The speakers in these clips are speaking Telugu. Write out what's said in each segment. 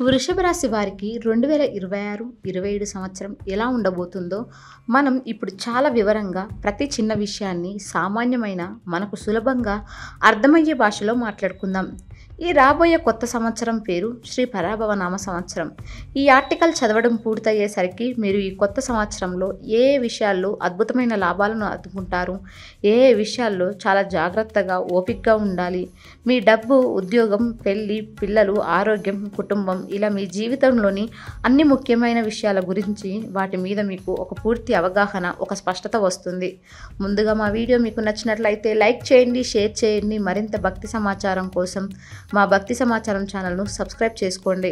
వృషభ రాశి వారికి 2026-27 సంవత్సరం ఎలా ఉండబోతుందో మనం ఇప్పుడు చాలా వివరంగా ప్రతి చిన్న విషయాన్ని సామాన్యమైన మనకు సులభంగా అర్థమయ్యే భాషలో మాట్లాడుకుందాం. ఈ రాబోయే కొత్త సంవత్సరం పేరు శ్రీ పరాభవ నామ సంవత్సరం. ఈ ఆర్టికల్ చదవడం పూర్తయ్యేసరికి మీరు ఈ కొత్త సంవత్సరంలో ఏ విషయాల్లో అద్భుతమైన లాభాలను అందుకుంటారు, ఏ విషయాల్లో చాలా జాగ్రత్తగా ఓపికగా ఉండాలి, మీ డబ్బు, ఉద్యోగం, పెళ్ళి, పిల్లలు, ఆరోగ్యం, కుటుంబం, ఇలా మీ జీవితంలోని అన్ని ముఖ్యమైన విషయాల గురించి వాటి మీద మీకు ఒక పూర్తి అవగాహన, ఒక స్పష్టత వస్తుంది. ముందుగా మా వీడియో మీకు నచ్చినట్లయితే లైక్ చేయండి, షేర్ చేయండి. మరింత భక్తి సమాచారం కోసం మా భక్తి సమాచారం ఛానల్ను సబ్స్క్రైబ్ చేసుకోండి.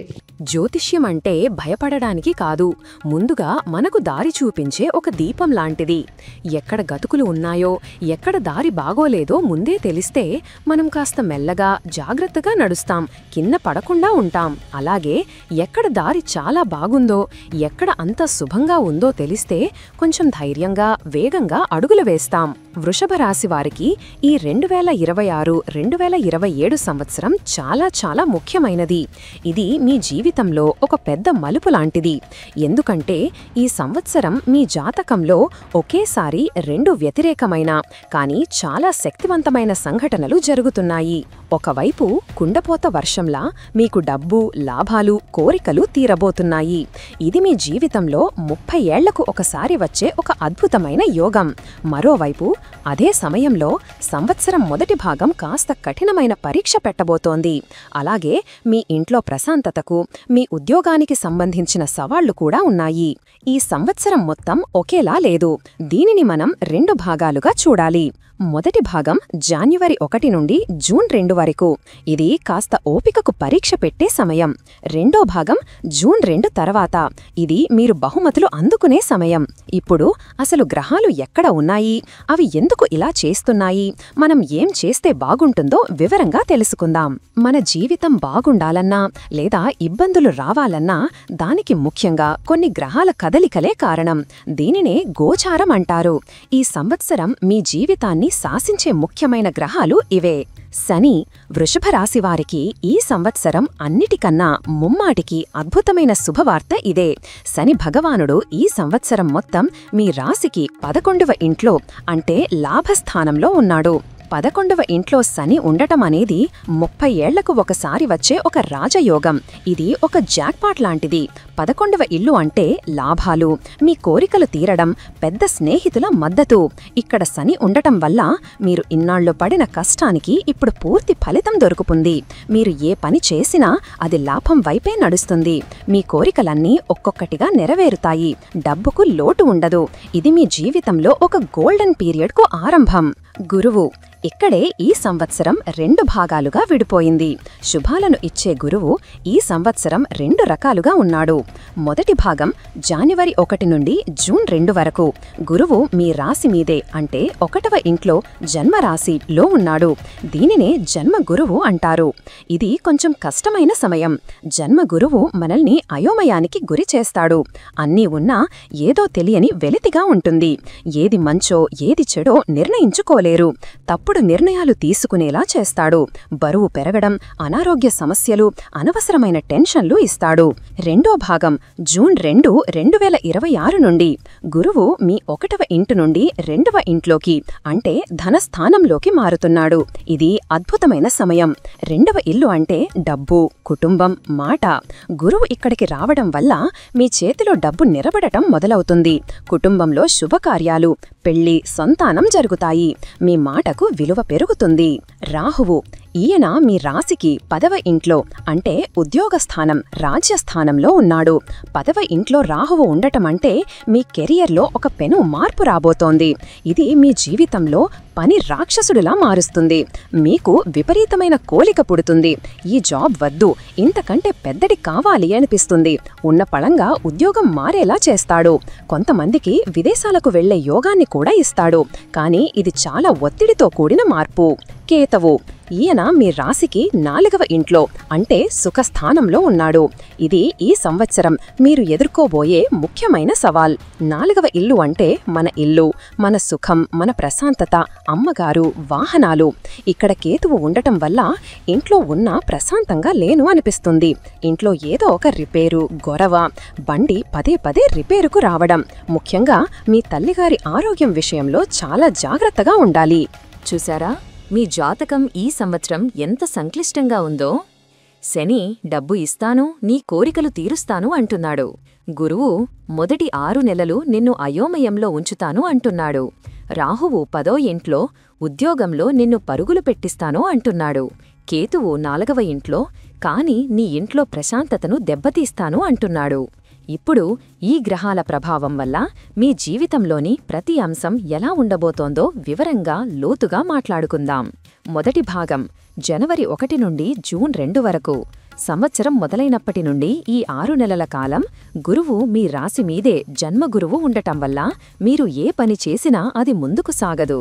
జ్యోతిష్యం అంటే భయపడడానికి కాదు, ముందుగా మనకు దారి చూపించే ఒక దీపం లాంటిది. ఎక్కడ గతుకులు ఉన్నాయో, ఎక్కడ దారి బాగోలేదో ముందే తెలిస్తే మనం కాస్త మెల్లగా, జాగ్రత్తగా నడుస్తాం, కింద పడకుండా ఉంటాం. అలాగే ఎక్కడ దారి చాలా బాగుందో, ఎక్కడ అంత శుభంగా ఉందో తెలిస్తే కొంచెం ధైర్యంగా, వేగంగా అడుగులు వేస్తాం. వృషభ రాశి వారికి ఈ 2026-2027 సంవత్సరం చాలా చాలా ముఖ్యమైనది. ఇది మీ జీవితంలో ఒక పెద్ద మలుపు లాంటిది. ఎందుకంటే ఈ సంవత్సరం మీ జాతకంలో ఒకేసారి 2 వ్యతిరేకమైన కానీ చాలా శక్తివంతమైన సంఘటనలు జరుగుతున్నాయి. ఒకవైపు కుండపోత వర్షంలా మీకు డబ్బు, లాభాలు, కోరికలు తీరబోతున్నాయి. ఇది మీ జీవితంలో 30 ఏళ్లకు ఒకసారి వచ్చే ఒక అద్భుతమైన యోగం. మరోవైపు అదే సమయంలో సంవత్సరం మొదటి భాగం కాస్త కఠినమైన పరీక్ష పెట్టబోతోంది. అలాగే మీ ఇంట్లో ప్రశాంతతకు, మీ ఉద్యోగానికి సంబంధించిన సవాళ్లు కూడా ఉన్నాయి. ఈ సంవత్సరం మొత్తం ఒకేలా లేదు. దీనిని మనం 2 భాగాలుగా చూడాలి. మొదటి భాగం జాన్యువరి 1 నుండి జూన్ 2 వరకు. ఇది కాస్త ఓపికకు పరీక్ష పెట్టే సమయం. రెండో భాగం జూన్ 2 తర్వాత. ఇది మీరు బహుమతులు అందుకునే సమయం. ఇప్పుడు అసలు గ్రహాలు ఎక్కడ ఉన్నాయి, అవి ఎందుకు ఇలా చేస్తున్నాయి, మనం ఏం చేస్తే బాగుంటుందో వివరంగా తెలుసుకుందాం. మన జీవితం బాగుండాలన్నా లేదా ఇబ్బందులు రావాలన్నా దానికి ముఖ్యంగా కొన్ని గ్రహాల కదలికలే కారణం. దీనినే గోచారం అంటారు. ఈ సంవత్సరం మీ జీవితాన్ని శాసించే ముఖ్యమైన గ్రహాలు ఇవే. శని వృషభ రాశివారికి ఈ సంవత్సరం అన్నిటికన్నా ముమ్మాటికి అద్భుతమైన శుభవార్త ఇదే. శని భగవానుడు ఈ సంవత్సరం మొత్తం మీ రాశికి 11వ ఇంట్లో అంటే లాభస్థానంలో ఉన్నాడు. 11వ ఇంట్లో శని ఉండటం అనేది 30 ఏళ్లకు ఒకసారి వచ్చే ఒక రాజయోగం. ఇది ఒక జాక్పాట్ లాంటిది. 11వ ఇల్లు అంటే లాభాలు, మీ కోరికలు తీరడం, పెద్ద స్నేహితుల మద్దతు. ఇక్కడ శని ఉండటం వల్ల మీరు ఇన్నాళ్లు పడిన కష్టానికి ఇప్పుడు పూర్తి ఫలితం దొరుకుతుంది. మీరు ఏ పని చేసినా అది లాభం వైపే నడుస్తుంది. మీ కోరికలన్నీ ఒక్కొక్కటిగా నెరవేరుతాయి. డబ్బుకు లోటు ఉండదు. ఇది మీ జీవితంలో ఒక గోల్డెన్ పీరియడ్కు ఆరంభం. గురువు ఇక్కడే ఈ సంవత్సరం 2 భాగాలుగా విడిపోయింది. శుభాలను ఇచ్చే గురువు ఈ సంవత్సరం 2 రకాలుగా ఉన్నాడు. మొదటి భాగం జాన్యువరి 1 నుండి జూన్ 2 వరకు. గురువు మీ రాశి మీదే అంటే 1వ ఇంట్లో జన్మరాశిలో ఉన్నాడు. దీనినే జన్మ గురువు అంటారు. ఇది కొంచెం కష్టమైన సమయం. జన్మ గురువు మనల్ని అయోమయానికి గురి చేస్తాడు. అన్నీ ఉన్నా ఏదో తెలియని వెలితిగా ఉంటుంది. ఏది మంచో ఏది చెడో నిర్ణయించుకోలేరు. తప్పుడు నిర్ణయాలు తీసుకునేలా చేస్తాడు. బరువు పెరగడం, అనారోగ్య సమస్యలు, అనవసరమైన టెన్షన్లు ఇస్తాడు. రెండో భాగం జూన్ 2, 2026 నుండి. గురువు మీ 1వ ఇంటి నుండి 2వ ఇంట్లోకి అంటే ధనస్థానంలోకి మారుతున్నాడు. ఇది అద్భుతమైన సమయం. 2వ ఇల్లు అంటే డబ్బు, కుటుంబం, మాట. గురువు ఇక్కడికి రావడం వల్ల మీ చేతిలో డబ్బు నిలబడటం మొదలవుతుంది. కుటుంబంలో శుభకార్యాలు, పెళ్లి, సంతానం జరుగుతాయి. మీ మాటకు విలువ పెరుగుతుంది. రాహువు ఈయన మీ రాశికి 10వ ఇంట్లో అంటే ఉద్యోగస్థానం, రాజ్యస్థానంలో ఉన్నాడు. 10వ ఇంట్లో రాహువు ఉండటమంటే మీ కెరియర్లో ఒక పెను మార్పు రాబోతోంది. ఇది మీ జీవితంలో పని రాక్షసుడిలా మారుస్తుంది. మీకు విపరీతమైన కోలిక పుడుతుంది. ఈ జాబ్ వద్దు, ఇంతకంటే పెద్దది కావాలి అనిపిస్తుంది. ఉన్న పళంగా ఉద్యోగం మారేలా చేస్తాడు. కొంతమందికి విదేశాలకు వెళ్లే యోగాన్ని కూడా ఇస్తాడు. కానీ ఇది చాలా ఒత్తిడితో కూడిన మార్పు. కేతవు ఈయన మీ రాశికి 4వ ఇంట్లో అంటే సుఖస్థానంలో ఉన్నాడు. ఇది ఈ సంవత్సరం మీరు ఎదుర్కోబోయే ముఖ్యమైన సవాల్. 4వ ఇల్లు అంటే మన ఇల్లు, మన సుఖం, మన ప్రశాంతత, అమ్మగారు, వాహనాలు. ఇక్కడ కేతువు ఉండటం వల్ల ఇంట్లో ఉన్నా ప్రశాంతంగా లేను అనిపిస్తుంది. ఇంట్లో ఏదో ఒక రిపేరు, గొడవ, బండి పదే పదే రిపేరుకు రావడం. ముఖ్యంగా మీ తల్లిగారి ఆరోగ్యం విషయంలో చాలా జాగ్రత్తగా ఉండాలి. చూసారా, మీ జాతకం ఈ సంవత్సరం ఎంత సంక్లిష్టంగా ఉందో? శని డబ్బు ఇస్తాను, నీ కోరికలు తీరుస్తాను అంటున్నాడు. గురువు మొదటి 6 నెలలు నిన్ను అయోమయంలో ఉంచుతాను అంటున్నాడు. రాహువు 10వ ఇంట్లో ఉద్యోగంలో నిన్ను పరుగులు పెట్టిస్తాను అంటున్నాడు. కేతువు 4వ ఇంట్లో కాని నీ ఇంట్లో ప్రశాంతతను దెబ్బతీస్తాను అంటున్నాడు. ఇప్పుడు ఈ గ్రహాల ప్రభావం వల్ల మీ జీవితంలోని ప్రతి అంశం ఎలా ఉండబోతోందో వివరంగా లోతుగా మాట్లాడుకుందాం. మొదటి భాగం జనవరి 1 నుండి జూన్ 2 వరకు. సంవత్సరం మొదలైనప్పటి నుండి ఈ 6 నెలల కాలం గురువు మీ రాశి మీదే జన్మగురువు ఉండటం వల్ల మీరు ఏ పని చేసినా అది ముందుకు సాగదు.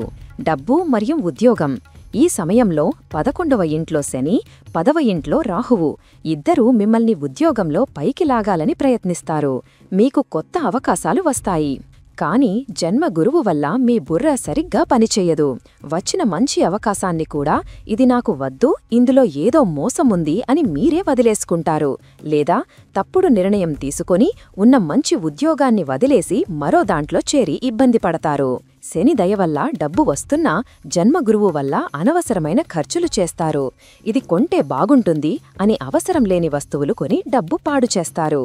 డబ్బు మరియు ఉద్యోగం. ఈ సమయంలో 11వ ఇంట్లో శని, 10వ ఇంట్లో రాహువు ఇద్దరూ మిమ్మల్ని ఉద్యోగంలో పైకి లాగాలని ప్రయత్నిస్తారు. మీకు కొత్త అవకాశాలు వస్తాయి. కాని జన్మ గురువు వల్ల మీ బుర్ర సరిగ్గా పనిచేయదు. వచ్చిన మంచి అవకాశాన్ని కూడా ఇది నాకు వద్దు, ఇందులో ఏదో మోసముంది అని మీరే వదిలేసుకుంటారు. లేదా తప్పుడు నిర్ణయం తీసుకొని ఉన్న మంచి ఉద్యోగాన్ని వదిలేసి మరో దాంట్లో చేరి ఇబ్బంది పడతారు. శని దయవల్ల డబ్బు వస్తున్నా జన్మగురువు వల్ల అనవసరమైన ఖర్చులు చేస్తారు. ఇది కొంటే బాగుంటుంది అని అవసరం లేని వస్తువులు కొని డబ్బు పాడు చేస్తారు.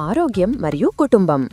ఆరోగ్యం మరియు కుటుంబం.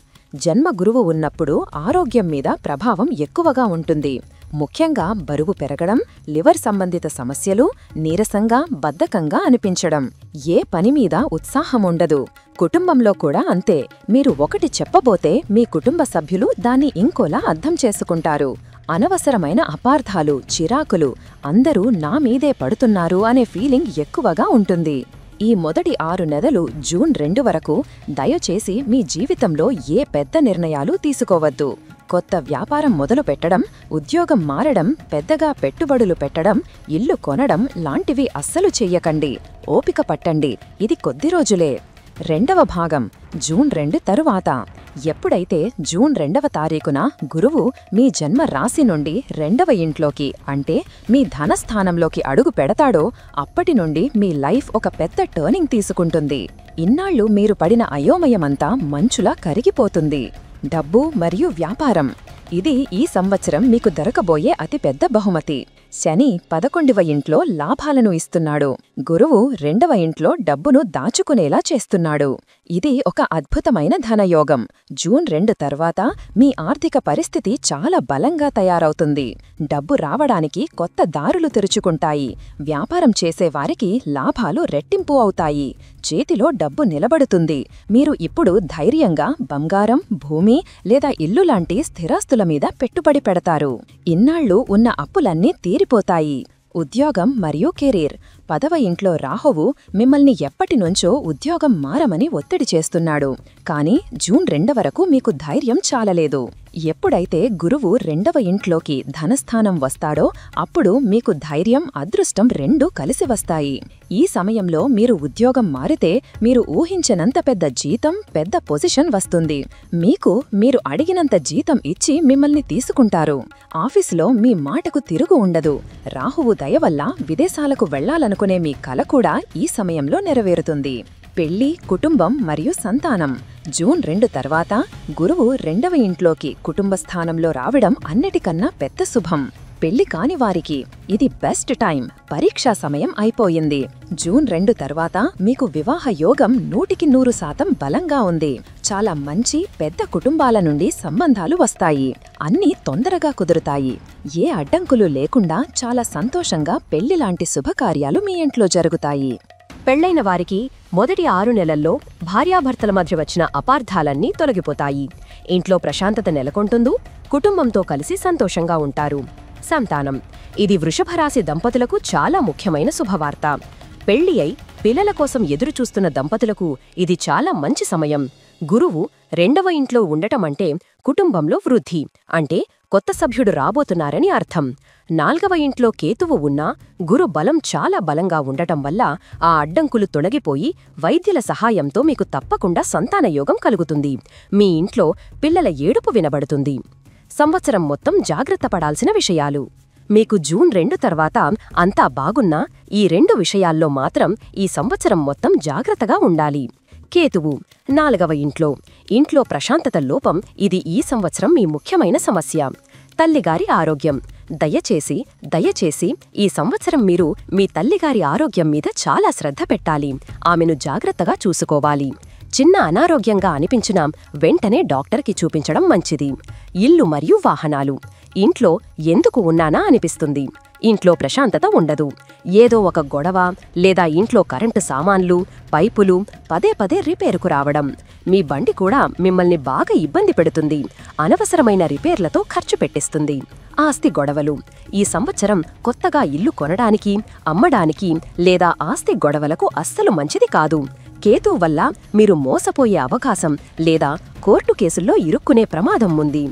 జన్మగురువు ఉన్నప్పుడు ఆరోగ్యం మీద ప్రభావం ఎక్కువగా ఉంటుంది. ముఖ్యంగా బరువు పెరగడం, లివర్ సంబంధిత సమస్యలు, నీరసంగా, బద్ధకంగా అనిపించడం, ఏ పని మీద ఉత్సాహముండదు. కుటుంబంలో కూడా అంతే. మీరు ఒకటి చెప్పబోతే మీ కుటుంబ సభ్యులు దాన్ని ఇంకోలా అర్థం చేసుకుంటారు. అనవసరమైన అపార్థాలు, చిరాకులు, అందరూ నా మీదే పడుతున్నారు అనే ఫీలింగ్ ఎక్కువగా ఉంటుంది. ఈ మొదటి 6 నెలలు జూన్ 2 వరకు దయచేసి మీ జీవితంలో ఏ పెద్ద నిర్ణయాలు తీసుకోవద్దు. కొత్త వ్యాపారం మొదలు పెట్టడం, ఉద్యోగం మారడం, పెద్దగా పెట్టుబడులు పెట్టడం, ఇల్లు కొనడం లాంటివి అస్సలు చెయ్యకండి. ఓపిక పట్టండి, ఇది కొద్ది రోజులే. 2వ భాగం జూన్ 2 తరువాత. ఎప్పుడైతే జూన్ 2వ తారీఖున గురువు మీ జన్మ రాశి నుండి 2వ ఇంట్లోకి అంటే మీ ధనస్థానంలోకి అడుగు పెడతాడో అప్పటి నుండి మీ లైఫ్ ఒక పెద్ద టర్నింగ్ తీసుకుంటుంది. ఇన్నాళ్లు మీరు పడిన అయోమయమంతా మంచులా కరిగిపోతుంది. డబ్బు మరియు వ్యాపారం. ఇది ఈ సంవత్సరం మీకు దొరకబోయే అతిపెద్ద బహుమతి. శని 11వ ఇంట్లో లాభాలను ఇస్తున్నాడు. గురువు 2వ ఇంట్లో డబ్బును దాచుకునేలా చేస్తున్నాడు. ఇది ఒక అద్భుతమైన ధనయోగం. జూన్ 2 తర్వాత మీ ఆర్థిక పరిస్థితి చాలా బలంగా తయారవుతుంది. డబ్బు రావడానికి కొత్త దారులు తెరుచుకుంటాయి. వ్యాపారం చేసేవారికి లాభాలు రెట్టింపు అవుతాయి. చేతిలో డబ్బు నిలబడుతుంది. మీరు ఇప్పుడు ధైర్యంగా బంగారం, భూమి లేదా ఇల్లు లాంటి స్థిరాస్తుల మీద పెట్టుబడి పెడతారు. ఇన్నాళ్లు ఉన్న అప్పులన్నీ తీరిపోతాయి. ఉద్యోగం మరియు కెరీర్. 10వ ఇంట్లో రాహువు మిమ్మల్ని ఎప్పటినుంచో ఉద్యోగం మారమని ఒత్తిడి చేస్తున్నాడు. కానీ జూన్ 2 వరకు మీకు ధైర్యం చాలలేదు. ఎప్పుడైతే గురువు 2వ ఇంట్లోకి ధనస్థానం వస్తాడో అప్పుడు మీకు ధైర్యం, అదృష్టం రెండూ కలిసి వస్తాయి. ఈ సమయంలో మీరు ఉద్యోగం మారితే మీరు ఊహించనంత పెద్ద జీతం, పెద్ద పొజిషన్ వస్తుంది. మీరు అడిగినంత జీతం ఇచ్చి మిమ్మల్ని తీసుకుంటారు. ఆఫీసులో మీ మాటకు తిరుగు ఉండదు. రాహువు దయవల్ల విదేశాలకు వెళ్లాలనుకునే మీ కల కూడా ఈ సమయంలో నెరవేరుతుంది. పెళ్లి, కుటుంబం మరియు సంతానం. జూన్ 2 తర్వాత గురువు 2వ ఇంట్లోకి కుటుంబ స్థానంలో రావడం అన్నిటికన్నా పెద్ద శుభం. పెళ్లి కాని వారికి ఇది బెస్ట్ టైం. పరీక్షా సమయం అయిపోయింది. జూన్ 2 తర్వాత మీకు వివాహ యోగం 100% బలంగా ఉంది. చాలా మంచి పెద్ద కుటుంబాల నుండి సంబంధాలు వస్తాయి. అన్నీ తొందరగా కుదురుతాయి. ఏ అడ్డంకులు లేకుండా చాలా సంతోషంగా పెళ్లిలాంటి శుభకార్యాలు మీ ఇంట్లో జరుగుతాయి. పెళ్లైన వారికి మొదటి 6 నెలల్లో భార్యాభర్తల మధ్య వచ్చిన అపార్థాలన్నీ తొలగిపోతాయి. ఇంట్లో ప్రశాంతత నెలకొంటుందు. కుటుంబంతో కలిసి సంతోషంగా ఉంటారు. సంతానం. ఇది వృషభరాశి దంపతులకు చాలా ముఖ్యమైన శుభవార్త. పెళ్లి అయి పిల్లల కోసం ఎదురుచూస్తున్న దంపతులకు ఇది చాలా మంచి సమయం. గురువు 2వ ఇంట్లో ఉండటమంటే కుటుంబంలో వృద్ధి, అంటే కొత్త సభ్యుడు రాబోతున్నారని అర్థం. 4వ ఇంట్లో కేతువు ఉన్నా గురు బలం చాలా బలంగా ఉండటం వల్ల ఆ అడ్డంకులు తొలగిపోయి వైద్యుల సహాయంతో మీకు తప్పకుండా సంతానయోగం కలుగుతుంది. మీ ఇంట్లో పిల్లల ఏడుపు వినబడుతుంది. సంవత్సరం మొత్తం జాగ్రత్త పడాల్సిన విషయాలు. మీకు జూన్ 2 తర్వాత అంతా బాగున్నా ఈ 2 విషయాల్లో మాత్రం ఈ సంవత్సరం మొత్తం జాగ్రత్తగా ఉండాలి. కేతువు 4వ ఇంట్లో ప్రశాంతత లోపం. ఇది ఈ సంవత్సరం మీ ముఖ్యమైన సమస్య. తల్లిగారి ఆరోగ్యం. దయచేసి ఈ సంవత్సరం మీరు మీ తల్లిగారి ఆరోగ్యం మీద చాలా శ్రద్ధ పెట్టాలి. ఆమెను జాగ్రత్తగా చూసుకోవాలి. చిన్న అనారోగ్యంగా అనిపించినా వెంటనే డాక్టర్కి చూపించడం మంచిది. ఇల్లు మరియు వాహనాలు. ఇంట్లో ఎందుకు ఉన్నానా అనిపిస్తుంది. ఇంట్లో ప్రశాంతత ఉండదు. ఏదో ఒక గొడవ లేదా ఇంట్లో కరెంటు సామాన్లు, పైపులు పదే రిపేరుకు రావడం. మీ బండి కూడా మిమ్మల్ని బాగా ఇబ్బంది పెడుతుంది. అనవసరమైన రిపేర్లతో ఖర్చు పెట్టిస్తుంది. ఆస్తి గొడవలు. ఈ సంవత్సరం కొత్తగా ఇల్లు కొనడానికి, అమ్మడానికి లేదా ఆస్తి గొడవలకు అస్సలు మంచిది కాదు. కేతు వల్ల మీరు మోసపోయే అవకాశం లేదా కోర్టు కేసుల్లో ఇరుక్కునే ప్రమాదం ఉంది.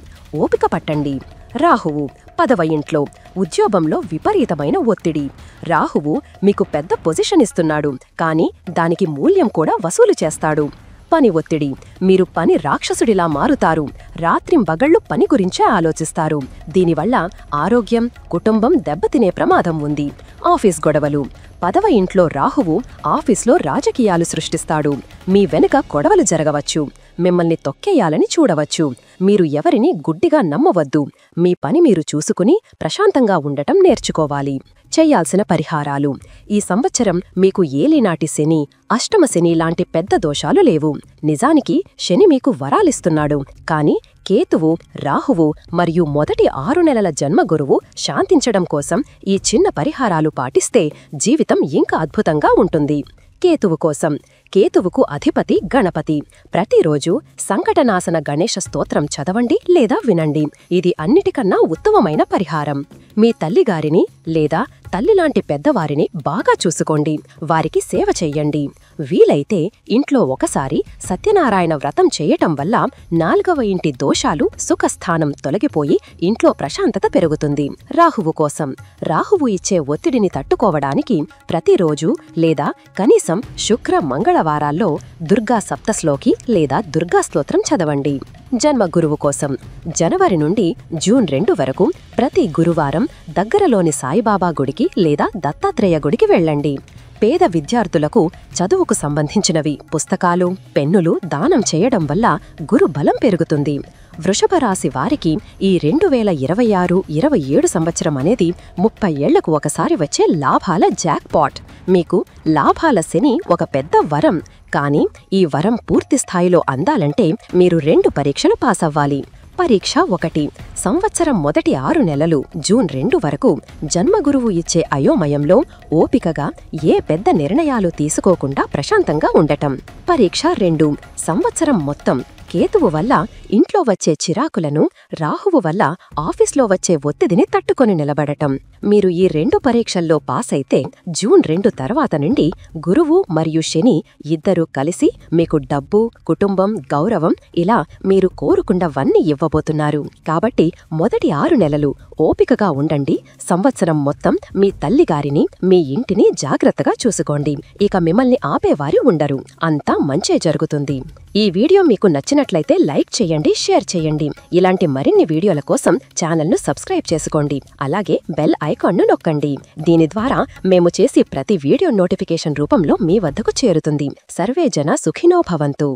ఓపిక పట్టండి. రాహువు 10వ ఇంట్లో ఉద్యోగంలో విపరీతమైన ఒత్తిడి. రాహువు మీకు పెద్ద పొజిషన్ ఇస్తున్నాడు, కానీ దానికి మూల్యం కూడా వసూలు చేస్తాడు. పని ఒత్తిడి. మీరు పని రాక్షసుడిలా మారుతారు. రాత్రింబగళ్లు పని గురించే ఆలోచిస్తారు. దీనివల్ల ఆరోగ్యం, కుటుంబం దెబ్బతినే ప్రమాదం ఉంది. ఆఫీస్ గొడవలు. 10వ ఇంట్లో రాహువు ఆఫీస్లో రాజకీయాలు సృష్టిస్తాడు. మీ వెనుక గొడవలు జరగవచ్చు. మిమ్మల్ని తొక్కేయాలని చూడవచ్చు. మీరు ఎవరిని గుడ్డిగా నమ్మవద్దు. మీ పని మీరు చూసుకుని ప్రశాంతంగా ఉండటం నేర్చుకోవాలి. చెయ్యాల్సిన పరిహారాలు. ఈ సంవత్సరం మీకు ఏలినాటి శని, అష్టమ శని లాంటి పెద్ద దోషాలు లేవు. నిజానికి శని మీకు వరాలిస్తున్నాడు, కాని కేతువు, రాహువు మరియు మొదటి 6 నెలల జన్మగురువు శాంతించడం కోసం ఈ చిన్న పరిహారాలు పాటిస్తే జీవితం ఇంకా అద్భుతంగా ఉంటుంది. కేతువు కోసం. కేతువుకు అధిపతి గణపతి. ప్రతిరోజు సంకటనాశన గణేశ స్తోత్రం చదవండి లేదా వినండి. ఇది అన్నిటికన్నా ఉత్తమమైన పరిహారం. మీ తల్లిగారిని లేదా తల్లిలాంటి పెద్దవారిని బాగా చూసుకోండి. వారికి సేవ చెయ్యండి. వీలైతే ఇంట్లో ఒకసారి సత్యనారాయణ వ్రతం చేయటం వల్ల 4వ ఇంటి దోషాలు, సుఖస్థానం తొలగిపోయి ఇంట్లో ప్రశాంతత పెరుగుతుంది. రాహువు కోసం. రాహువు ఇచ్చే ఒత్తిడిని తట్టుకోవడానికి ప్రతిరోజు లేదా కనీసం శుక్ర మంగళవారాల్లో దుర్గా సప్తశ్లోకి లేదా దుర్గా స్తోత్రం చదవండి. జన్మ గురువు కోసం. జనవరి నుండి జూన్ 2 వరకు ప్రతి గురువారం దగ్గరలోని సాయిబాబా గుడికి లేదా దత్తాత్రేయ గుడికి వెళ్ళండి. పేద విద్యార్థులకు చదువుకు సంబంధించినవి, పుస్తకాలు, పెన్నులు దానం చేయడం వల్ల గురు బలం పెరుగుతుంది. వృషభ రాశి వారికి ఈ 2026-27 సంవత్సరం అనేది 30 ఏళ్లకు ఒకసారి వచ్చే లాభాల జాక్పాట్. మీకు లాభాల శని ఒక పెద్ద వరం, కానీ ఈ వరం పూర్తి స్థాయిలో అందాలంటే మీరు 2 పరీక్షలు పాసవ్వాలి. పరీక్ష 1. సంవత్సరం మొదటి 6 నెలలు జూన్ 2 వరకు జన్మగురువు ఇచ్చే అయోమయంలో ఓపికగా ఏ పెద్ద నిర్ణయాలు తీసుకోకుండా ప్రశాంతంగా ఉండటం. పరీక్ష 2. సంవత్సరం మొత్తం కేతువు వల్ల ఇంట్లో వచ్చే చిరాకులను, రాహువు వల్ల ఆఫీస్లో వచ్చే ఒత్తిడిని తట్టుకొని నిలబడటం. మీరు ఈ 2 పరీక్షల్లో పాస్ అయితే జూన్ 2 తర్వాత నుండి గురువు మరియు శని ఇద్దరూ కలిసి మీకు డబ్బు, కుటుంబం, గౌరవం ఇలా మీరు కోరుకున్నవన్నీ ఇవ్వబోతున్నారు. కాబట్టి మొదటి 6 నెలలు ఓపికగా ఉండండి. సంవత్సరం మొత్తం మీ తల్లిగారిని, మీ ఇంటిని జాగ్రత్తగా చూసుకోండి. ఇక మిమ్మల్ని ఆపేవారు ఉండరు. అంతా మంచే జరుగుతుంది. ఈ వీడియో మీకు నచ్చినట్లయితే లైక్ చేయండి, షేర్ చేయండి. ఇలాంటి మరిన్ని వీడియోల కోసం ఛానల్ను సబ్స్క్రైబ్ చేసుకోండి. అలాగే బెల్ ఐకాన్ను నొక్కండి. దీని ద్వారా మేము చేసే ప్రతి వీడియో నోటిఫికేషన్ రూపంలో మీ వద్దకు చేరుతుంది. సర్వే జన సుఖినో భవంతు.